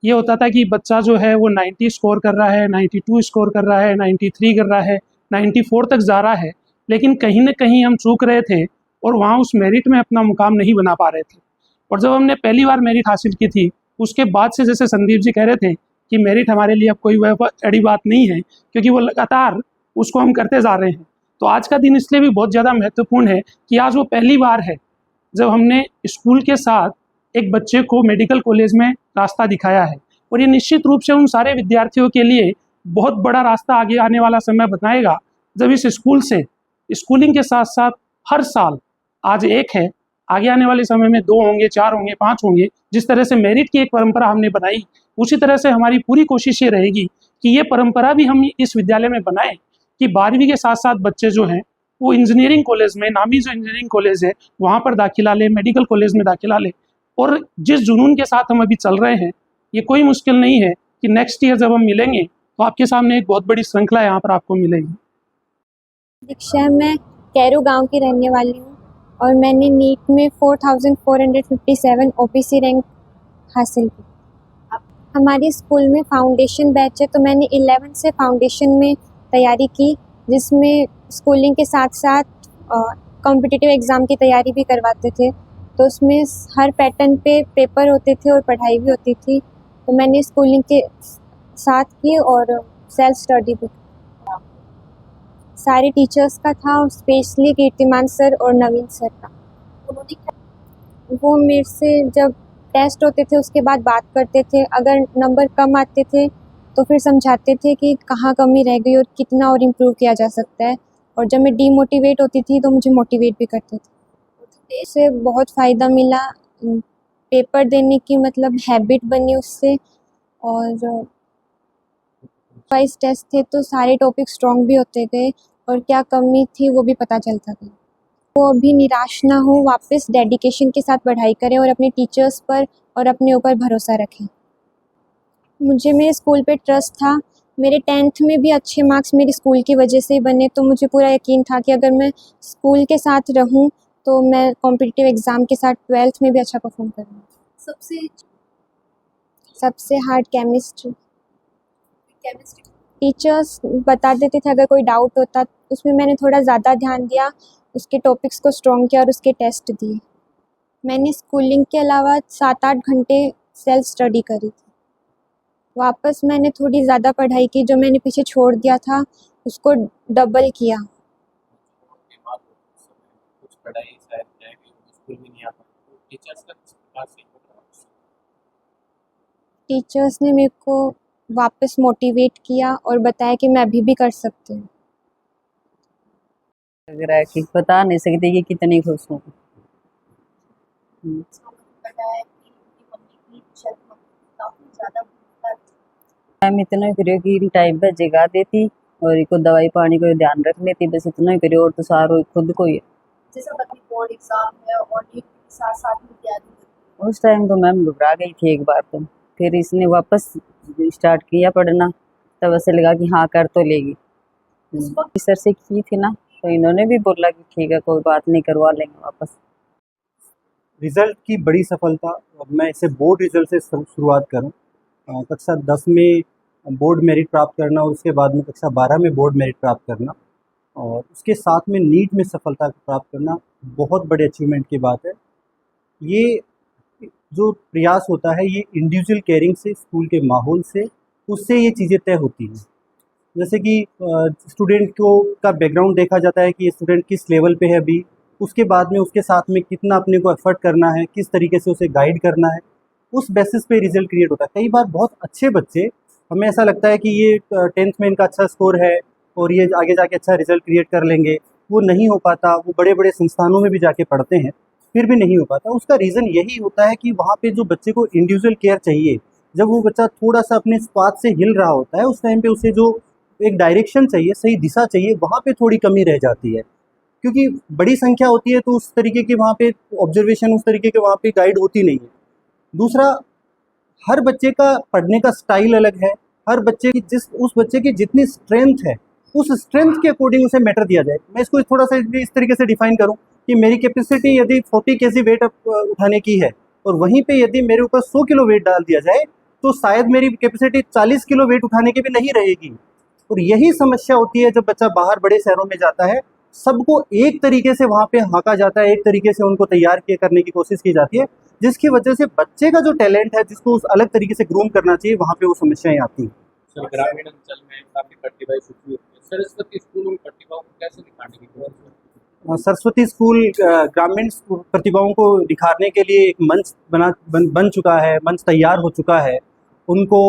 ये होता था कि बच्चा जो है वो 90 स्कोर कर रहा है, 92 स्कोर कर रहा है, 93 कर रहा है, 94 तक जा रहा है, लेकिन कहीं ना कहीं हम चूक रहे थे और वहाँ उस मेरिट में अपना मुकाम नहीं बना पा रहे थे। और जब हमने पहली बार मेरिट हासिल की थी, उसके बाद से जैसे संदीप जी कह रहे थे कि मेरिट हमारे लिए अब कोई बड़ी बात नहीं है, क्योंकि वो लगातार उसको हम करते जा रहे हैं। तो आज का दिन इसलिए भी बहुत ज़्यादा महत्वपूर्ण है कि आज वो पहली बार है जब हमने स्कूल के साथ एक बच्चे को मेडिकल कॉलेज में रास्ता दिखाया है। और ये निश्चित रूप से उन सारे विद्यार्थियों के लिए बहुत बड़ा रास्ता आगे आने वाला समय बनाएगा, जब इस स्कूल से स्कूलिंग के साथ साथ हर साल, आज एक है, आगे आने वाले समय में 2 होंगे, 4 होंगे, 5 होंगे। जिस तरह से मेरिट की एक परंपरा हमने बनाई, उसी तरह से हमारी पूरी कोशिश ये रहेगी कि ये परंपरा भी हम इस विद्यालय में बनाएं कि 12वीं के साथ साथ बच्चे जो हैं वो इंजीनियरिंग कॉलेज में, नामी जो इंजीनियरिंग कॉलेज है वहाँ पर दाखिला ले, मेडिकल कॉलेज में दाखिला ले। और जिस जुनून के साथ हम अभी चल रहे हैं, ये कोई मुश्किल नहीं है कि नेक्स्ट ईयर जब हम मिलेंगे तो आपके सामने एक बहुत बड़ी श्रृंखला यहाँ पर आपको मिलेगी। दीक्षा, मैं कैरू गांव की रहने वाली हूँ और मैंने नीट में 4457 ओपीसी रैंक हासिल की। हमारे स्कूल में फाउंडेशन बैच है, तो मैंने 11 से फाउंडेशन में तैयारी की, जिसमें स्कूलिंग के साथ साथ कॉम्पिटिटिव एग्ज़ाम की तैयारी भी करवाते थे। तो उसमें हर पैटर्न पे पेपर होते थे और पढ़ाई भी होती थी। तो मैंने स्कूलिंग के साथ की और सेल्फ स्टडी भी। सारे टीचर्स का था, और स्पेशली कीर्तिमान सर और नवीन सर का। वो मेरे से जब टेस्ट होते थे उसके बाद बात करते थे। अगर नंबर कम आते थे तो फिर समझाते थे कि कहाँ कमी रह गई और कितना और इम्प्रूव किया जा सकता है। और जब मैं डीमोटिवेट होती थी तो मुझे मोटिवेट भी करते थे। इससे बहुत फ़ायदा मिला, पेपर देने की मतलब हैबिट बनी उससे। और वाइज टेस्ट थे तो सारे टॉपिक स्ट्रॉन्ग भी होते गए और क्या कमी थी वो भी पता चलता गया। वो अभी निराश ना हो, वापस डेडिकेशन के साथ पढ़ाई करें और अपने टीचर्स पर और अपने ऊपर भरोसा रखें। मुझे मेरे स्कूल पे ट्रस्ट था। मेरे 10th में भी अच्छे मार्क्स मेरे स्कूल की वजह से ही बने, तो मुझे पूरा यकीन था कि अगर मैं स्कूल के साथ रहूं तो मैं कॉम्पिटिटिव एग्ज़ाम के साथ 12th में भी अच्छा परफॉर्म करूँगी। सबसे हार्ड केमिस्ट्री। टीचर्स बता देते थे अगर कोई डाउट होता, उसमें मैंने थोड़ा ज़्यादा ध्यान दिया, उसके टॉपिक्स को स्ट्रॉन्ग किया और उसके टेस्ट दिए। मैंने स्कूलिंग के अलावा 7-8 घंटे सेल्फ स्टडी करी थी। वापस मैंने थोड़ी ज़्यादा पढ़ाई की, जो मैंने पीछे छोड़ दिया था उसको डबल किया। कुछ पढ़ाई शायद स्कूल में नहीं आता, टीचर्स का किस प्रकार से टीचर्स ने मेरे को वापस मोटिवेट किया और बताया कि मैं अभी भी कर सकती हूँ। लग रहा है कि बता नहीं सकते कि कितनी खुश हूँ। मैम इतना ही करियो कि टाइम पे जगा देती और इनको दवाई पानी को ध्यान रख लेती, बस इतना ही करियो और तो सारो खुद को ही। जैसा बोर्ड एग्जाम है और नीट के साथ साथ में तैयारी। उस टाइम तो मैम घबरा गई थी एक बार, तो फिर इसने वापस स्टार्ट किया पढ़ना, तब ऐसे लगा कि हाँ कर तो लेगी। सर से की थी ना, तो इन्होंने भी बोला कि ठीक है कोई बात नहीं, करवा लेंगे वापस। रिज़ल्ट की बड़ी सफलता, अब मैं इसे बोर्ड रिज़ल्ट से शुरुआत करूं। कक्षा 10 में बोर्ड मेरिट प्राप्त करना और उसके बाद में कक्षा 12 में बोर्ड मेरिट प्राप्त करना और उसके साथ में नीट में सफलता प्राप्त करना बहुत बड़े अचीवमेंट की बात है। ये जो प्रयास होता है ये इंडिविजुअल केयरिंग से, स्कूल के माहौल से, उससे ये चीज़ें तय होती हैं। जैसे कि स्टूडेंट को का बैकग्राउंड देखा जाता है कि ये स्टूडेंट किस लेवल पे है अभी, उसके बाद में उसके साथ में कितना अपने को एफर्ट करना है, किस तरीके से उसे गाइड करना है, उस बेसिस पे रिज़ल्ट क्रिएट होता है। कई बार बहुत अच्छे बच्चे, हमें ऐसा लगता है कि ये 10th में इनका अच्छा स्कोर है और ये आगे जाके अच्छा रिज़ल्ट क्रिएट कर लेंगे, वो नहीं हो पाता। वो बड़े बड़े संस्थानों में भी जाके पढ़ते हैं, फिर भी नहीं हो पाता। उसका रीज़न यही होता है कि वहाँ पे जो बच्चे को इंडिविजुअल केयर चाहिए, जब वो बच्चा थोड़ा सा अपने स्वाद से हिल रहा होता है, उस टाइम पे उसे जो एक डायरेक्शन चाहिए, सही दिशा चाहिए, वहाँ पे थोड़ी कमी रह जाती है। क्योंकि बड़ी संख्या होती है तो उस तरीके की वहाँ पे ऑब्जर्वेशन, उस तरीके के वहाँ पे गाइड होती नहीं है। दूसरा, हर बच्चे का पढ़ने का स्टाइल अलग है। हर बच्चे की उस बच्चे की जितनी स्ट्रेंथ है, उस स्ट्रेंथ के अकॉर्डिंग उसे मैटर दिया जाए। मैं इसको थोड़ा सा इस तरीके से डिफाइन करूँ कि मेरी कैपेसिटी यदि 40 kg वेट उठाने की है और वहीं पे यदि मेरे ऊपर 100 किलो वेट डाल दिया जाए तो शायद मेरी कैपेसिटी 40 किलो वेट उठाने की भी नहीं रहेगी। और यही समस्या होती है जब बच्चा बाहर बड़े शहरों में जाता है। सबको एक तरीके से वहाँ पे हाँका जाता है, एक तरीके से उनको तैयार करने की कोशिश की जाती है, जिसकी वजह से बच्चे का जो टैलेंट है, जिसको उस अलग तरीके से ग्रूम करना चाहिए, वहाँ पे वो समस्याएं आती हैं। सर, ग्रामीण अंचल में काफ़ी प्रतिभा छुपी होती है। सरस्वती स्कूल उन प्रतिभाओं को कैसे दिखाने की कोशिश करते हैं? सरस्वती स्कूल ग्रामीण प्रतिभाओं को दिखाने के लिए एक मंच बन चुका है, मंच तैयार हो चुका है। उनको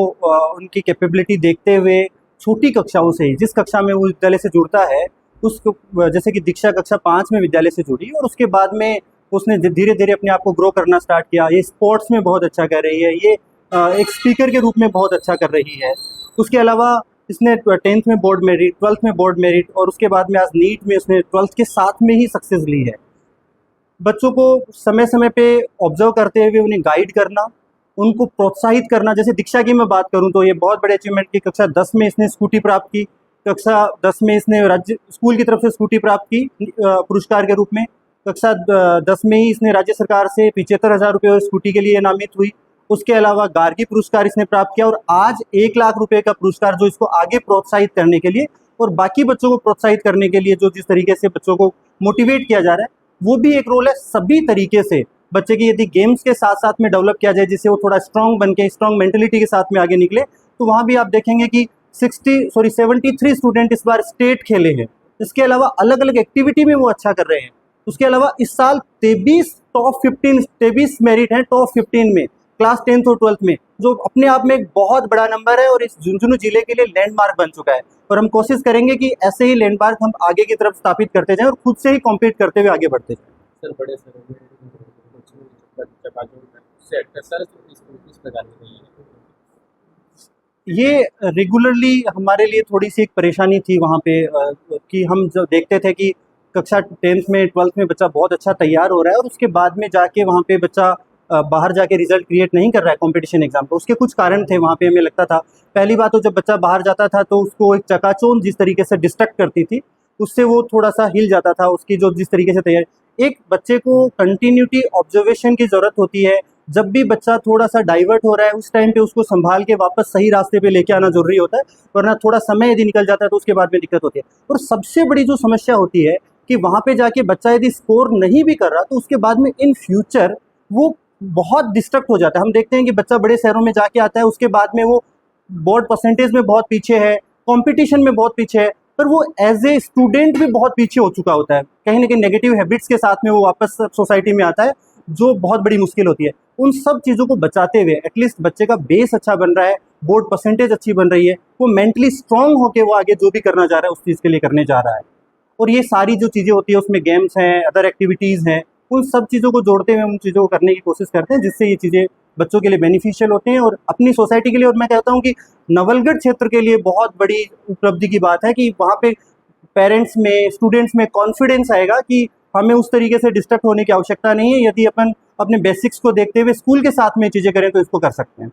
उनकी कैपेबिलिटी देखते हुए छोटी कक्षाओं से ही, जिस कक्षा में वो विद्यालय से जुड़ता है, उसको, जैसे कि दीक्षा कक्षा 5 में विद्यालय से जुड़ी और उसके बाद में उसने धीरे धीरे अपने आप को ग्रो करना स्टार्ट किया। ये स्पोर्ट्स में बहुत अच्छा कर रही है, ये एक स्पीकर के रूप में बहुत अच्छा कर रही है। उसके अलावा इसने 10th में बोर्ड मेरिट, 12th में बोर्ड मेरिट और उसके बाद में आज नीट में उसने 12th के साथ में ही सक्सेस ली है। बच्चों को समय समय पे ऑब्जर्व करते हुए उन्हें गाइड करना, उनको प्रोत्साहित करना। जैसे दीक्षा की मैं बात करूं तो ये बहुत बड़े अचीवमेंट की, कक्षा 10 में इसने स्कूटी प्राप्त की। कक्षा 10 में इसने राज्य स्कूल की तरफ से स्कूटी प्राप्त की पुरस्कार के रूप में। कक्षा 10 में ही इसने राज्य सरकार से 75,000 रुपये स्कूटी के लिए नामित हुई। उसके अलावा गार्गी पुरस्कार इसने प्राप्त किया और आज 1 लाख रुपए का पुरस्कार, जो इसको आगे प्रोत्साहित करने के लिए और बाकी बच्चों को प्रोत्साहित करने के लिए, जो जिस तरीके से बच्चों को मोटिवेट किया जा रहा है, वो भी एक रोल है। सभी तरीके से बच्चे की यदि गेम्स के साथ साथ में डेवलप किया जाए, जिससे वो थोड़ा स्ट्रांग बन के स्ट्रांग मेंटलिटी के साथ में आगे निकले, तो वहाँ भी आप देखेंगे कि 73 स्टूडेंट इस बार स्टेट खेले हैं। इसके अलावा अलग अलग एक्टिविटी में वो अच्छा कर रहे हैं। उसके अलावा इस साल 23 मेरिट हैं टॉप 15 में, क्लास 10th और 12th में, जो अपने आप में एक बहुत बड़ा नंबर है और इस झुंझुनू जिले के लिए लैंडमार्क बन चुका है। और हम कोशिश करेंगे कि ऐसे ही लैंडमार्क हम आगे की तरफ स्थापित करते जाएं और खुद से ही कॉम्पीट करते हुए आगे बढ़ते जाएं। सर बड़े शहरों में उससे सर इस प्रकार की नहीं है। ये रेगुलरली हमारे लिए थोड़ी सी एक परेशानी थी वहाँ पे कि हम जब देखते थे कि कक्षा 10th में 12th में बच्चा बहुत अच्छा तैयार हो रहा है और उसके बाद में जाके वहाँ पे बच्चा बाहर जाके रिजल्ट क्रिएट नहीं कर रहा है कंपटीशन एग्जाम पे। उसके कुछ कारण थे वहाँ पे, हमें लगता था पहली बात तो जब बच्चा बाहर जाता था तो उसको एक चकाचौंध जिस तरीके से डिस्ट्रैक्ट करती थी उससे वो थोड़ा सा हिल जाता था। उसकी जो जिस तरीके से तैयारी, एक बच्चे को कंटिन्यूटी ऑब्जर्वेशन की ज़रूरत होती है। जब भी बच्चा थोड़ा सा डाइवर्ट हो रहा है उस टाइम पे उसको संभाल के वापस सही रास्ते पे लेके आना जरूरी होता है, वरना थोड़ा समय यदि निकल जाता है तो उसके बाद में दिक्कत होती है। और सबसे बड़ी जो समस्या होती है कि वहाँ पे जाके बच्चा यदि स्कोर नहीं भी कर रहा तो उसके बाद में इन फ्यूचर वो बहुत डिस्ट्रैक्ट हो जाता है। हम देखते हैं कि बच्चा बड़े शहरों में जाके आता है, उसके बाद में वो बोर्ड परसेंटेज में बहुत पीछे है, कंपटीशन में बहुत पीछे है, पर वो एज ए स्टूडेंट भी बहुत पीछे हो चुका होता है। कहीं ना कहीं नेगेटिव हैबिट्स के साथ में वो वापस सोसाइटी में आता है, जो बहुत बड़ी मुश्किल होती है। उन सब चीज़ों को बचाते हुए एटलीस्ट बच्चे का बेस अच्छा बन रहा है, बोर्ड परसेंटेज अच्छी बन रही है, वो मेंटली स्ट्रांग होकर वो आगे जो भी करना चाह रहा है उस चीज़ के लिए करने जा रहा है। और ये सारी जो चीज़ें होती है उसमें गेम्स हैं, अदर एक्टिविटीज़ हैं, उन सब चीज़ों को जोड़ते हुए उन चीज़ों को करने की कोशिश करते हैं जिससे ये चीज़ें बच्चों के लिए बेनिफिशियल होते हैं और अपनी सोसाइटी के लिए। और मैं कहता हूँ कि नवलगढ़ क्षेत्र के लिए बहुत बड़ी उपलब्धि की बात है कि वहाँ पे पेरेंट्स में, स्टूडेंट्स में कॉन्फिडेंस आएगा कि हमें उस तरीके से डिस्ट्रैक्ट होने की आवश्यकता नहीं है। यदि अपन अपने बेसिक्स को देखते हुए स्कूल के साथ में चीज़ें करें तो इसको कर सकते हैं।